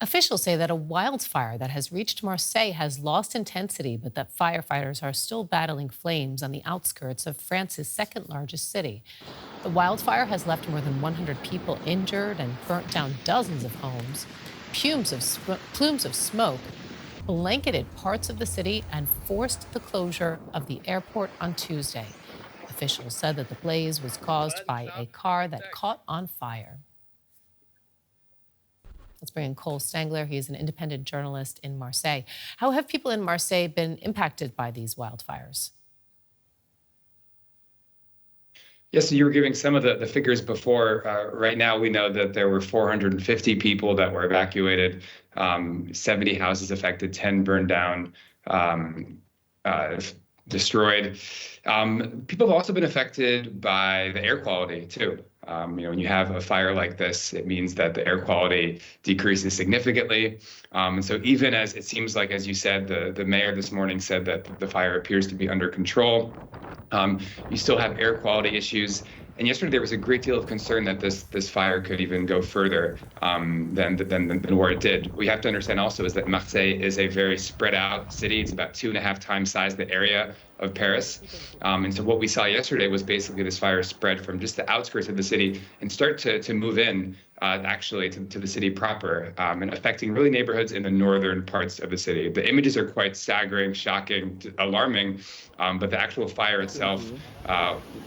Officials say that a wildfire that has reached Marseille has lost intensity, but that firefighters are still battling flames on the outskirts of France's second largest city. The wildfire has left more than 100 people injured and burnt down dozens of homes. Plumes of smoke blanketed parts of the city and forced the closure of the airport on Tuesday. Officials said that the blaze was caused by a car that caught on fire. Let's bring in Cole Stangler. He is an independent journalist in Marseille. How have people in Marseille been impacted by these wildfires? Yes, so you were giving some of the figures before. Right now, we know that there were 450 people that were evacuated, 70 houses affected, 10 burned down, destroyed. People have also been affected by the air quality too. When you have a fire like this, it means that the air quality decreases significantly. And so even as it seems like, as you said, the mayor this morning said that the fire appears to be under control, you still have air quality issues. And yesterday there was a great deal of concern that this fire could even go further than where it did. We have to understand also is that Marseille is a very spread out city. It's about 2.5 times size the area of Paris. And so what we saw yesterday was basically this fire spread from just the outskirts of the city and start to move in actually to the city proper, and affecting really neighborhoods in the northern parts of the city. The images are quite staggering, shocking, alarming, but the actual fire itself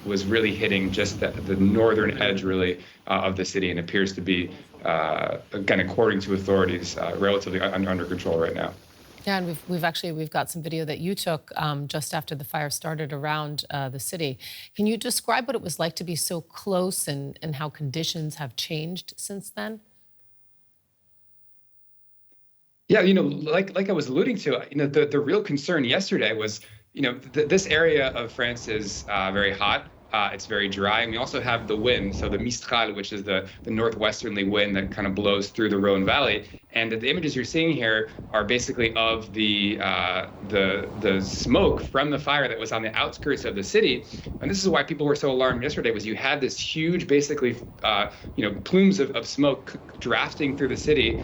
was really hitting just the northern edge really of the city, and appears to be, again, according to authorities, relatively under control right now. Yeah, and we've got some video that you took just after the fire started around the city. Can you describe what it was like to be so close and how conditions have changed since then? Yeah, like I was alluding to, the real concern yesterday was, this area of France is very hot. It's very dry, and we also have the wind, so the Mistral, which is the northwesterly wind that kind of blows through the Rhone Valley. And the images you're seeing here are basically of the smoke from the fire that was on the outskirts of the city. And this is why people were so alarmed yesterday, was you had this huge, basically, plumes of smoke drafting through the city,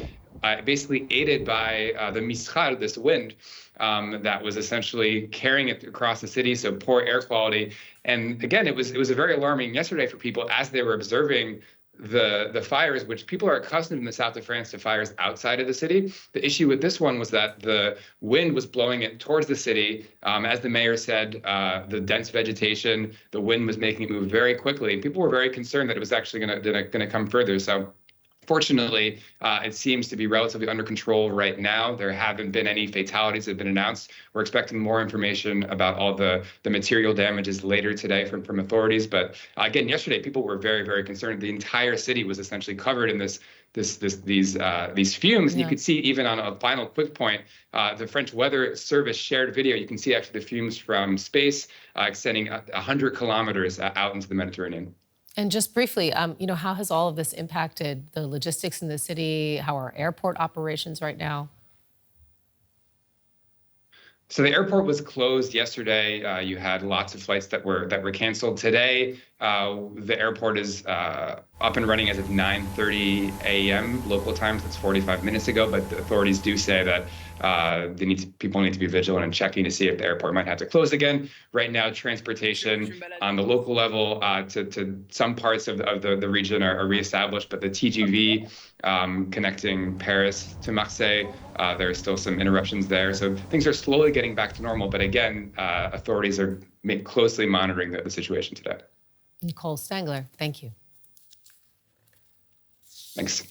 basically aided by the Mistral, this wind that was essentially carrying it across the city, so poor air quality. And again, it was a very alarming yesterday for people as they were observing the fires, which people are accustomed in the south of France to fires outside of the city. The issue with this one was that the wind was blowing it towards the city. As the mayor said, the dense vegetation, the wind was making it move very quickly. And people were very concerned that it was actually going to come further. So fortunately, it seems to be relatively under control right now. There haven't been any fatalities that have been announced. We're expecting more information about all the material damages later today from authorities. But again, yesterday, people were very, very concerned. The entire city was essentially covered in these fumes. And you could see even on a final quick point, the French Weather Service shared video. You can see actually the fumes from space extending 100 kilometers out into the Mediterranean. And just briefly, how has all of this impacted the logistics in the city? How are airport operations right now? So the airport was closed yesterday. You had lots of flights that were canceled. Today, the airport is up and running as of 9:30 a.m. local time. That's 45 minutes ago. But the authorities do say that people need to be vigilant and checking to see if the airport might have to close again. Right now, transportation on the local level to some parts of the region are reestablished, but the TGV connecting Paris to Marseille, there are still some interruptions there. So things are slowly getting back to normal. But again, authorities are closely monitoring the situation today. Nicole Stangler, thank you. Thanks.